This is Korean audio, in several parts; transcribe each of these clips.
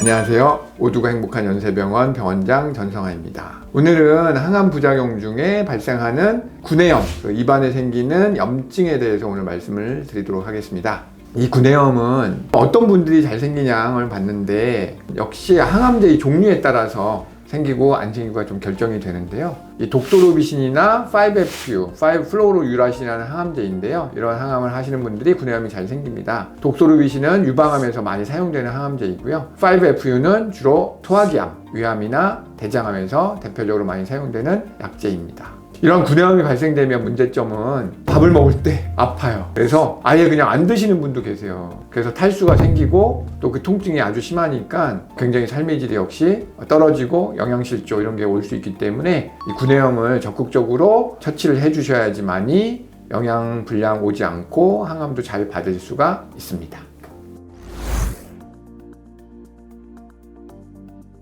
안녕하세요. 모두가 행복한 연세병원 병원장 전성하입니다. 오늘은 항암 부작용 중에 발생하는 구내염, 입안에 생기는 염증에 대해서 오늘 말씀을 드리도록 하겠습니다. 이 구내염은 어떤 분들이 잘 생기냐를 봤는데 역시 항암제의 종류에 따라서 생기고 안 생기고가 좀 결정이 되는데요. 이 독도로비신이나 5FU, 5-플로로유라신이라는 항암제인데요. 이런 항암을 하시는 분들이 구내염이 잘 생깁니다. 독도로비신은 유방암에서 많이 사용되는 항암제이고요. 5FU는 주로 소화기암, 위암이나 대장암에서 대표적으로 많이 사용되는 약제입니다. 이런 구내염이 발생되면 문제점은 밥을 먹을 때 아파요. 그래서 아예 그냥 안 드시는 분도 계세요. 그래서 탈수가 생기고 또 그 통증이 아주 심하니까 굉장히 삶의 질이 역시 떨어지고 영양실조 이런 게 올 수 있기 때문에 이 구내염을 적극적으로 처치를 해주셔야지만이 영양 불량 오지 않고 항암도 잘 받을 수가 있습니다.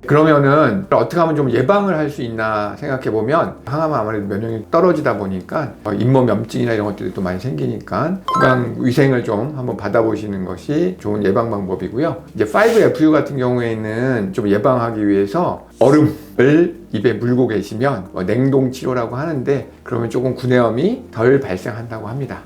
그러면은 어떻게 하면 좀 예방을 할 수 있나 생각해 보면 항암은 아무래도 면역력이 떨어지다 보니까 잇몸 염증이나 이런 것들이 또 많이 생기니까 구강 위생을 좀 한번 받아보시는 것이 좋은 예방 방법이고요. 이제 5FU 같은 경우에는 좀 예방하기 위해서 얼음을 입에 물고 계시면 냉동 치료라고 하는데 그러면 조금 구내염이 덜 발생한다고 합니다.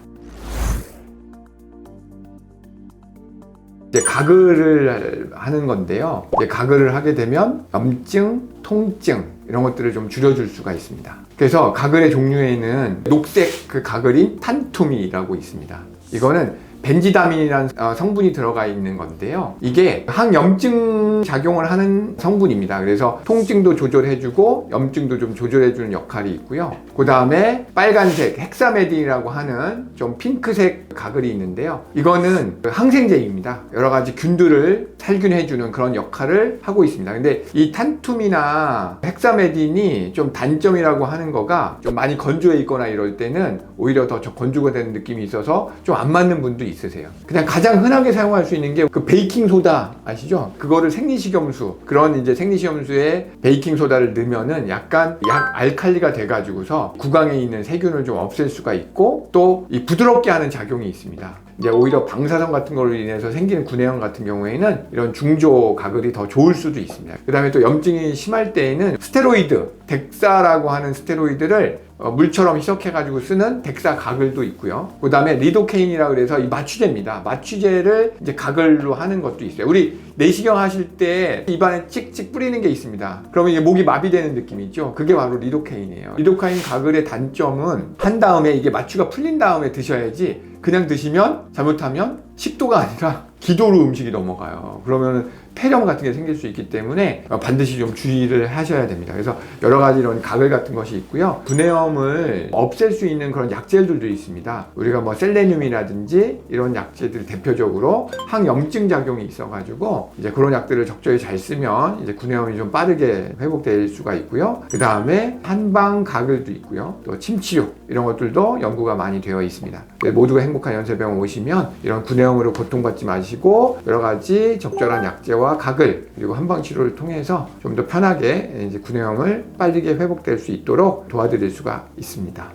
이제 가글을 하는 건데요. 이제 가글을 하게 되면 염증, 통증 이런 것들을 좀 줄여줄 수가 있습니다. 그래서 가글의 종류에는 녹색 그 가글인 탄투미라고 있습니다. 이거는 벤지다민이라는 성분이 들어가 있는 건데요. 이게 항염증 작용을 하는 성분입니다. 그래서 통증도 조절해주고 염증도 좀 조절해주는 역할이 있고요. 그 다음에 빨간색 헥사메딘이라고 하는 좀 핑크색 가글이 있는데요. 이거는 항생제입니다. 여러 가지 균들을 살균해주는 그런 역할을 하고 있습니다. 근데 이 탄툼이나 헥사메딘이 좀 단점이라고 하는 거가 좀 많이 건조해 있거나 이럴 때는 오히려 더 건조가 되는 느낌이 있어서 좀 안 맞는 분도 있으세요. 그냥 가장 흔하게 사용할 수 있는 게 그 베이킹 소다 아시죠? 그거를 생리식염수, 그런 이제 생리식염수에 베이킹 소다를 넣으면은 약간 알칼리가 돼가지고서 구강에 있는 세균을 좀 없앨 수가 있고 또 이 부드럽게 하는 작용이 있습니다. 이제 오히려 방사선 같은 걸로 인해서 생기는 구내염 같은 경우에는 이런 중조 가글이 더 좋을 수도 있습니다. 그 다음에 또 염증이 심할 때에는 스테로이드, 덱사라고 하는 스테로이드를 물처럼 희석해가지고 쓰는 덱사 가글도 있고요. 그 다음에 리도케인이라고 그래서 이 마취제입니다. 마취제를 이제 가글로 하는 것도 있어요. 우리 내시경 하실 때 입안에 찍찍 뿌리는 게 있습니다. 그러면 이게 목이 마비되는 느낌이 있죠. 그게 바로 리도케인이에요. 리도케인 가글의 단점은 한 다음에 이게 마취가 풀린 다음에 드셔야지 그냥 드시면 잘못하면 식도가 아니라 기도로 음식이 넘어가요. 그러면 폐렴 같은 게 생길 수 있기 때문에 반드시 좀 주의를 하셔야 됩니다. 그래서 여러 가지 이런 가글 같은 것이 있고요. 구내염을 없앨 수 있는 그런 약재들도 있습니다. 우리가 뭐 셀레늄이라든지 이런 약재들이 대표적으로 항염증 작용이 있어가지고 이제 그런 약들을 적절히 잘 쓰면 이제 구내염이 좀 빠르게 회복될 수가 있고요. 그 다음에 한방 가글도 있고요. 또 침치료 이런 것들도 연구가 많이 되어 있습니다. 모두가 행복한 연세병원 오시면 이런 구내염으로 고통받지 마시고 여러 가지 적절한 약재와 가글 그리고 한방 치료를 통해서 좀 더 편하게 이제 구내염을 빠르게 회복될 수 있도록 도와드릴 수가 있습니다.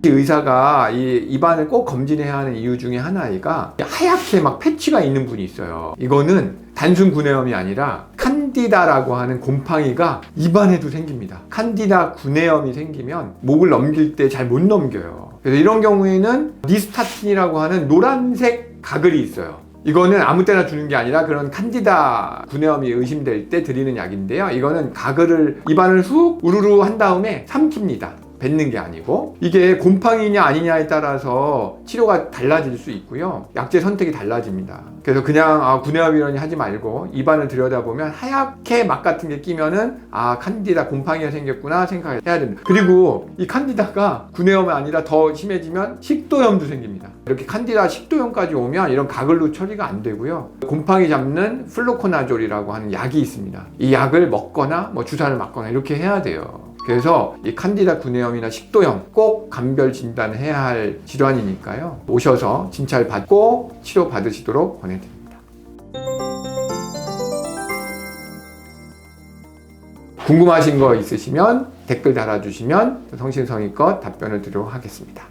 의사가 이 입안을 꼭 검진해야 하는 이유 중에 하나가 하얗게 막 패치가 있는 분이 있어요. 이거는 단순 구내염이 아니라 칸디다라고 하는 곰팡이가 입안에도 생깁니다. 칸디다 구내염이 생기면 목을 넘길 때 잘 못 넘겨요. 그래서 이런 경우에는 니스타틴이라고 하는 노란색 가글이 있어요. 이거는 아무 때나 주는 게 아니라 그런 칸디다 구내염이 의심될 때 드리는 약인데요. 이거는 가글을 입안을 훅 우르르 한 다음에 삼킵니다. 뱉는 게 아니고 이게 곰팡이냐 아니냐에 따라서 치료가 달라질 수 있고요. 약제 선택이 달라집니다. 그래서 그냥 구내염이라니 하지 말고 입안을 들여다보면 하얗게 막 같은 게 끼면은 칸디다 곰팡이가 생겼구나 생각해야 됩니다. 그리고 이 칸디다가 구내염이 아니라 더 심해지면 식도염도 생깁니다. 이렇게 칸디다 식도염까지 오면 이런 가글로 처리가 안 되고요. 곰팡이 잡는 플로코나졸이라고 하는 약이 있습니다. 이 약을 먹거나 뭐 주사를 맞거나 이렇게 해야 돼요. 그래서 이 칸디다 구내염이나 식도염 꼭 감별 진단을 해야 할 질환이니까요. 오셔서 진찰 받고 치료 받으시도록 권해드립니다. 궁금하신 거 있으시면 댓글 달아주시면 성심성의껏 답변을 드리도록 하겠습니다.